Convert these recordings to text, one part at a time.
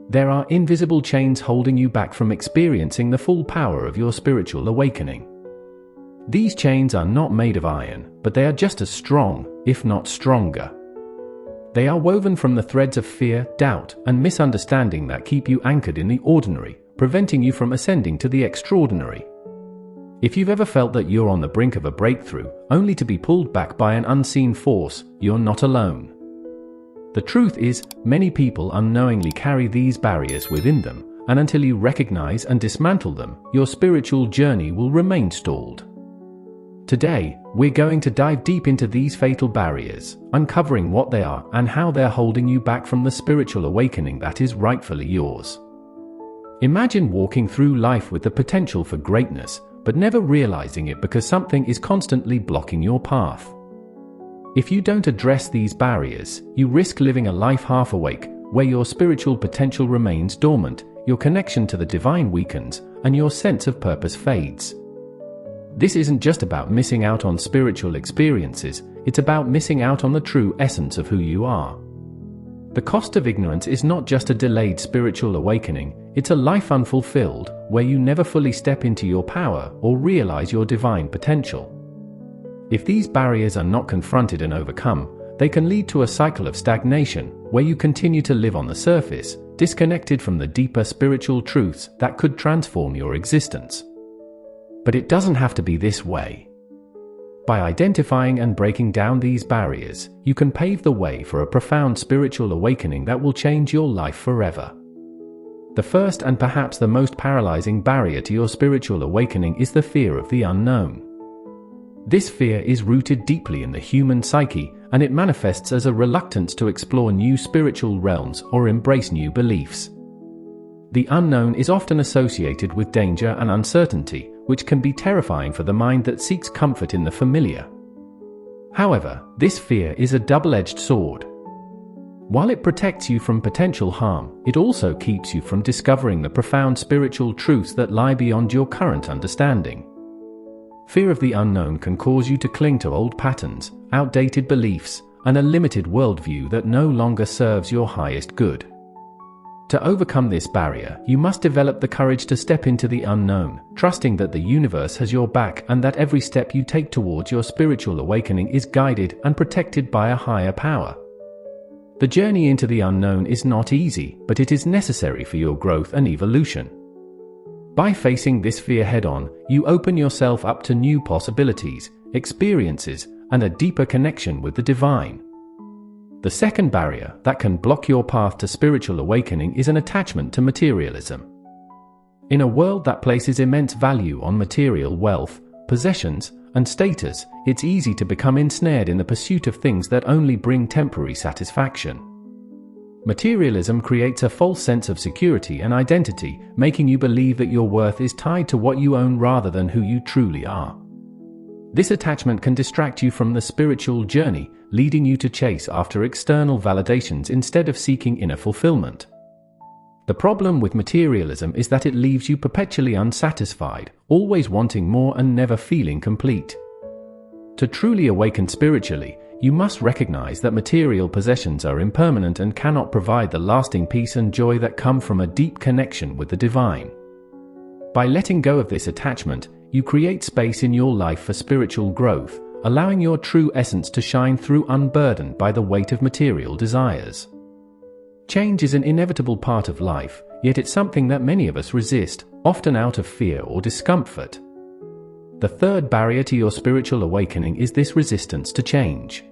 There are invisible chains holding you back from experiencing the full power of your spiritual awakening. These chains are not made of iron, but they are just as strong, if not stronger. They are woven from the threads of fear, doubt, and misunderstanding that keep you anchored in the ordinary, preventing you from ascending to the extraordinary. If you've ever felt that you're on the brink of a breakthrough, only to be pulled back by an unseen force, you're not alone. The truth is, many people unknowingly carry these barriers within them, and until you recognize and dismantle them, your spiritual journey will remain stalled. Today, we're going to dive deep into these fatal barriers, uncovering what they are and how they're holding you back from the spiritual awakening that is rightfully yours. Imagine walking through life with the potential for greatness, but never realizing it because something is constantly blocking your path. If you don't address these barriers, you risk living a life half awake, where your spiritual potential remains dormant, your connection to the divine weakens, and your sense of purpose fades. This isn't just about missing out on spiritual experiences, it's about missing out on the true essence of who you are. The cost of ignorance is not just a delayed spiritual awakening, it's a life unfulfilled, where you never fully step into your power or realize your divine potential. If these barriers are not confronted and overcome, they can lead to a cycle of stagnation, where you continue to live on the surface, disconnected from the deeper spiritual truths that could transform your existence. But it doesn't have to be this way. By identifying and breaking down these barriers, you can pave the way for a profound spiritual awakening that will change your life forever. The first and perhaps the most paralyzing barrier to your spiritual awakening is the fear of the unknown. This fear is rooted deeply in the human psyche, and it manifests as a reluctance to explore new spiritual realms or embrace new beliefs. The unknown is often associated with danger and uncertainty, which can be terrifying for the mind that seeks comfort in the familiar. However, this fear is a double-edged sword. While it protects you from potential harm, it also keeps you from discovering the profound spiritual truths that lie beyond your current understanding. Fear of the unknown can cause you to cling to old patterns, outdated beliefs, and a limited worldview that no longer serves your highest good. To overcome this barrier, you must develop the courage to step into the unknown, trusting that the universe has your back and that every step you take towards your spiritual awakening is guided and protected by a higher power. The journey into the unknown is not easy, but it is necessary for your growth and evolution. By facing this fear head-on, you open yourself up to new possibilities, experiences, and a deeper connection with the divine. The second barrier that can block your path to spiritual awakening is an attachment to materialism. In a world that places immense value on material wealth, possessions, and status, it's easy to become ensnared in the pursuit of things that only bring temporary satisfaction. Materialism creates a false sense of security and identity, making you believe that your worth is tied to what you own rather than who you truly are. This attachment can distract you from the spiritual journey, leading you to chase after external validations instead of seeking inner fulfillment. The problem with materialism is that it leaves you perpetually unsatisfied, always wanting more and never feeling complete. To truly awaken spiritually, you must recognize that material possessions are impermanent and cannot provide the lasting peace and joy that come from a deep connection with the divine. By letting go of this attachment, you create space in your life for spiritual growth, allowing your true essence to shine through unburdened by the weight of material desires. Change is an inevitable part of life, yet it's something that many of us resist, often out of fear or discomfort. The third barrier to your spiritual awakening is this resistance to change.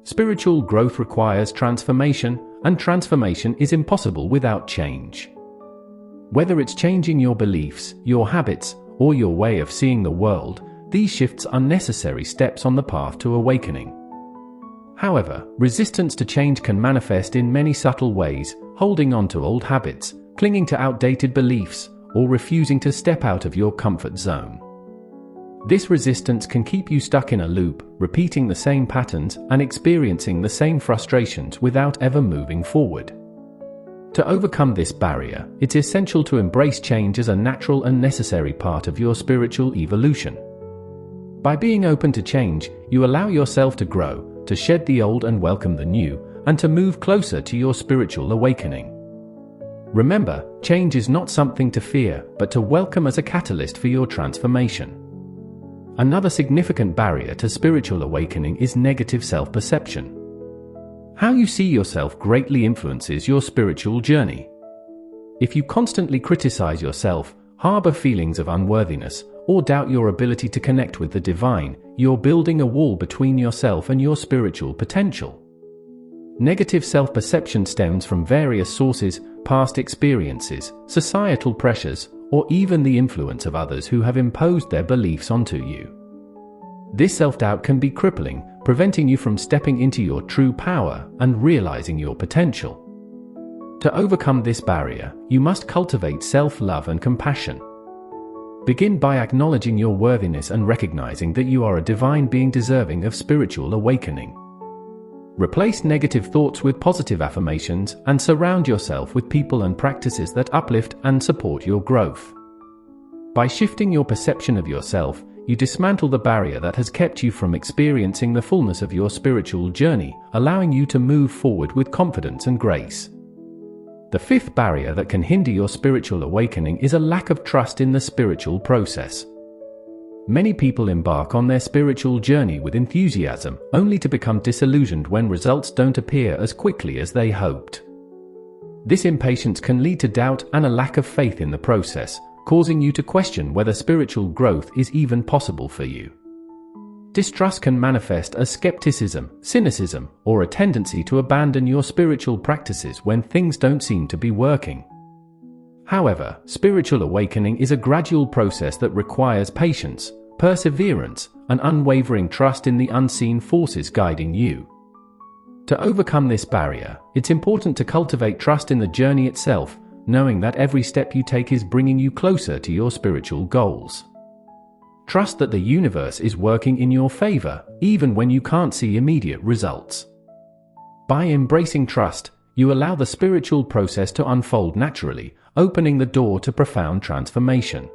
Spiritual growth requires transformation, and transformation is impossible without change. Whether it's changing your beliefs, your habits, or your way of seeing the world, these shifts are necessary steps on the path to awakening. However, resistance to change can manifest in many subtle ways, holding on to old habits, clinging to outdated beliefs, or refusing to step out of your comfort zone. This resistance can keep you stuck in a loop, repeating the same patterns and experiencing the same frustrations without ever moving forward. To overcome this barrier, it's essential to embrace change as a natural and necessary part of your spiritual evolution. By being open to change, you allow yourself to grow, to shed the old and welcome the new, and to move closer to your spiritual awakening. Remember, change is not something to fear, but to welcome as a catalyst for your transformation. Another significant barrier to spiritual awakening is negative self-perception. How you see yourself greatly influences your spiritual journey. If you constantly criticize yourself, harbor feelings of unworthiness, or doubt your ability to connect with the divine, you're building a wall between yourself and your spiritual potential. Negative self-perception stems from various sources, past experiences, societal pressures, or even the influence of others who have imposed their beliefs onto you. This self-doubt can be crippling, preventing you from stepping into your true power and realizing your potential. To overcome this barrier, you must cultivate self-love and compassion. Begin by acknowledging your worthiness and recognizing that you are a divine being deserving of spiritual awakening. Replace negative thoughts with positive affirmations and surround yourself with people and practices that uplift and support your growth. By shifting your perception of yourself, you dismantle the barrier that has kept you from experiencing the fullness of your spiritual journey, allowing you to move forward with confidence and grace. The fifth barrier that can hinder your spiritual awakening is a lack of trust in the spiritual process. Many people embark on their spiritual journey with enthusiasm, only to become disillusioned when results don't appear as quickly as they hoped. This impatience can lead to doubt and a lack of faith in the process, causing you to question whether spiritual growth is even possible for you. Distrust can manifest as skepticism, cynicism, or a tendency to abandon your spiritual practices when things don't seem to be working. However, spiritual awakening is a gradual process that requires patience, perseverance, and unwavering trust in the unseen forces guiding you. To overcome this barrier, it's important to cultivate trust in the journey itself, knowing that every step you take is bringing you closer to your spiritual goals. Trust that the universe is working in your favor, even when you can't see immediate results. By embracing trust, you allow the spiritual process to unfold naturally, opening the door to profound transformation.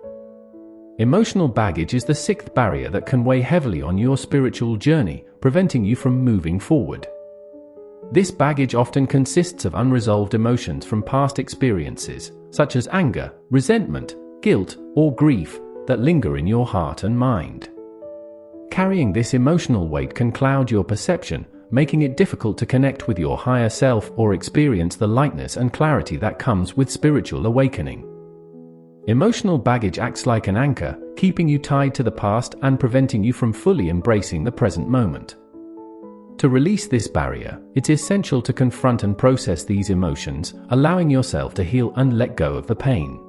Emotional baggage is the sixth barrier that can weigh heavily on your spiritual journey, preventing you from moving forward. This baggage often consists of unresolved emotions from past experiences, such as anger, resentment, guilt, or grief, that linger in your heart and mind. Carrying this emotional weight can cloud your perception, making it difficult to connect with your higher self or experience the lightness and clarity that comes with spiritual awakening. Emotional baggage acts like an anchor, keeping you tied to the past and preventing you from fully embracing the present moment. To release this barrier, it's essential to confront and process these emotions, allowing yourself to heal and let go of the pain.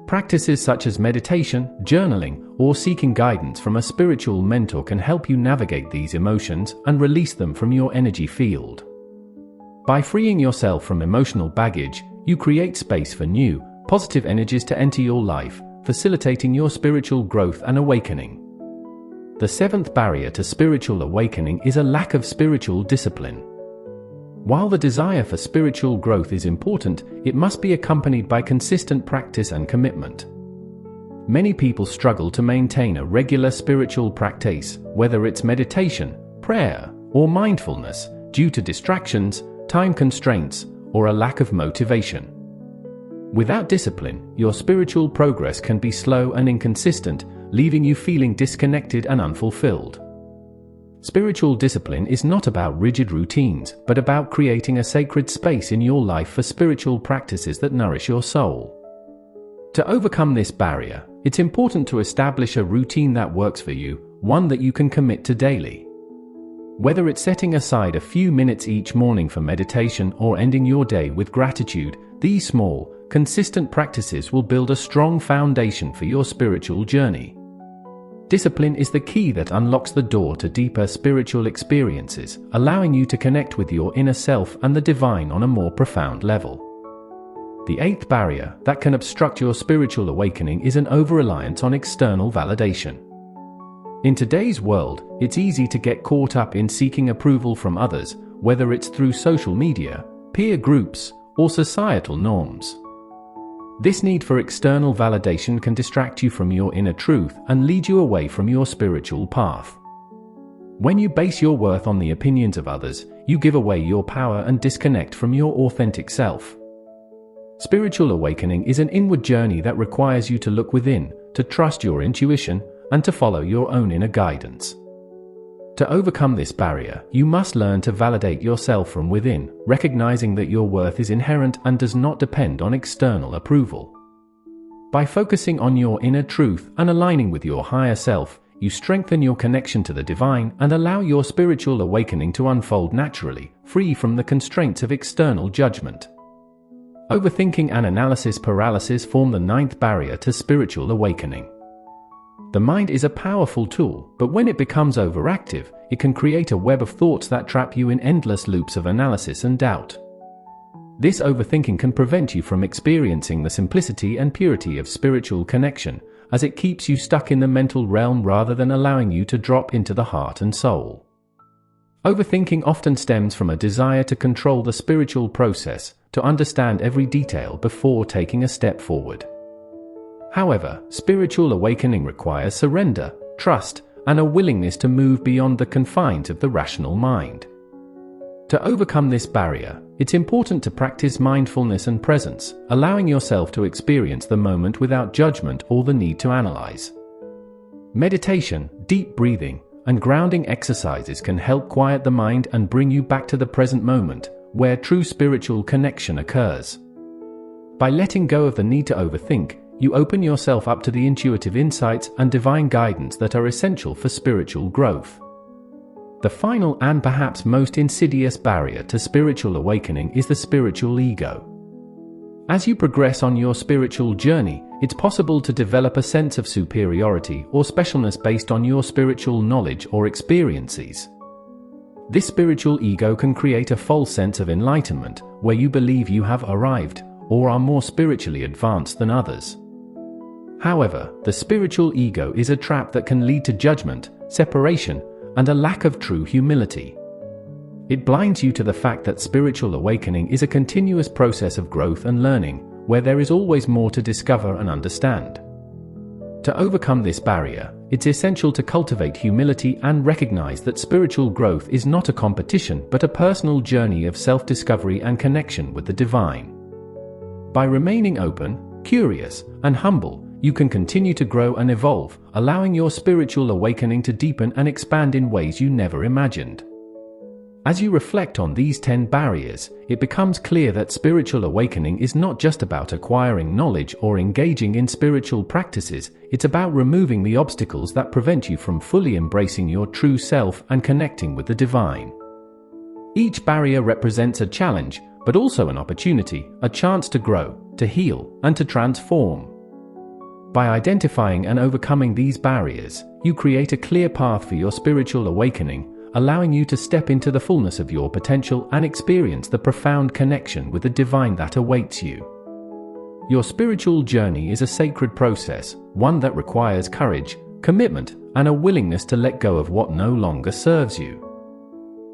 Practices such as meditation, journaling, or seeking guidance from a spiritual mentor can help you navigate these emotions and release them from your energy field. By freeing yourself from emotional baggage, you create space for new, positive energies to enter your life, facilitating your spiritual growth and awakening. The seventh barrier to spiritual awakening is a lack of spiritual discipline. While the desire for spiritual growth is important, it must be accompanied by consistent practice and commitment. Many people struggle to maintain a regular spiritual practice, whether it's meditation, prayer, or mindfulness, due to distractions, time constraints, or a lack of motivation. Without discipline, your spiritual progress can be slow and inconsistent, leaving you feeling disconnected and unfulfilled. Spiritual discipline is not about rigid routines, but about creating a sacred space in your life for spiritual practices that nourish your soul. To overcome this barrier, it's important to establish a routine that works for you, one that you can commit to daily. Whether it's setting aside a few minutes each morning for meditation or ending your day with gratitude, these small, consistent practices will build a strong foundation for your spiritual journey. Discipline is the key that unlocks the door to deeper spiritual experiences, allowing you to connect with your inner self and the divine on a more profound level. The eighth barrier that can obstruct your spiritual awakening is an over-reliance on external validation. In today's world, it's easy to get caught up in seeking approval from others, whether it's through social media, peer groups, or societal norms. This need for external validation can distract you from your inner truth and lead you away from your spiritual path. When you base your worth on the opinions of others, you give away your power and disconnect from your authentic self. Spiritual awakening is an inward journey that requires you to look within, to trust your intuition, and to follow your own inner guidance. To overcome this barrier, you must learn to validate yourself from within, recognizing that your worth is inherent and does not depend on external approval. By focusing on your inner truth and aligning with your higher self, you strengthen your connection to the divine and allow your spiritual awakening to unfold naturally, free from the constraints of external judgment. Overthinking and analysis paralysis form the ninth barrier to spiritual awakening. The mind is a powerful tool, but when it becomes overactive, it can create a web of thoughts that trap you in endless loops of analysis and doubt. This overthinking can prevent you from experiencing the simplicity and purity of spiritual connection, as it keeps you stuck in the mental realm rather than allowing you to drop into the heart and soul. Overthinking often stems from a desire to control the spiritual process, to understand every detail before taking a step forward. However, spiritual awakening requires surrender, trust, and a willingness to move beyond the confines of the rational mind. To overcome this barrier, it's important to practice mindfulness and presence, allowing yourself to experience the moment without judgment or the need to analyze. Meditation, deep breathing, and grounding exercises can help quiet the mind and bring you back to the present moment, where true spiritual connection occurs. By letting go of the need to overthink, you open yourself up to the intuitive insights and divine guidance that are essential for spiritual growth. The final and perhaps most insidious barrier to spiritual awakening is the spiritual ego. As you progress on your spiritual journey, it's possible to develop a sense of superiority or specialness based on your spiritual knowledge or experiences. This spiritual ego can create a false sense of enlightenment, where you believe you have arrived, or are more spiritually advanced than others. However, the spiritual ego is a trap that can lead to judgment, separation, and a lack of true humility. It blinds you to the fact that spiritual awakening is a continuous process of growth and learning, where there is always more to discover and understand. To overcome this barrier, it's essential to cultivate humility and recognize that spiritual growth is not a competition but a personal journey of self-discovery and connection with the divine. By remaining open, curious, and humble, you can continue to grow and evolve, allowing your spiritual awakening to deepen and expand in ways you never imagined. As you reflect on these 10 barriers, it becomes clear that spiritual awakening is not just about acquiring knowledge or engaging in spiritual practices, it's about removing the obstacles that prevent you from fully embracing your true self and connecting with the divine. Each barrier represents a challenge, but also an opportunity, a chance to grow, to heal, and to transform. By identifying and overcoming these barriers, you create a clear path for your spiritual awakening, allowing you to step into the fullness of your potential and experience the profound connection with the divine that awaits you. Your spiritual journey is a sacred process, one that requires courage, commitment, and a willingness to let go of what no longer serves you.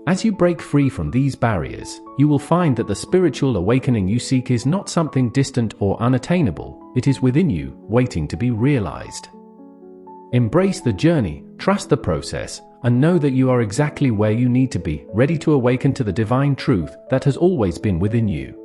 As you break free from these barriers, you will find that the spiritual awakening you seek is not something distant or unattainable, it is within you, waiting to be realized. Embrace the journey, trust the process, and know that you are exactly where you need to be, ready to awaken to the divine truth that has always been within you.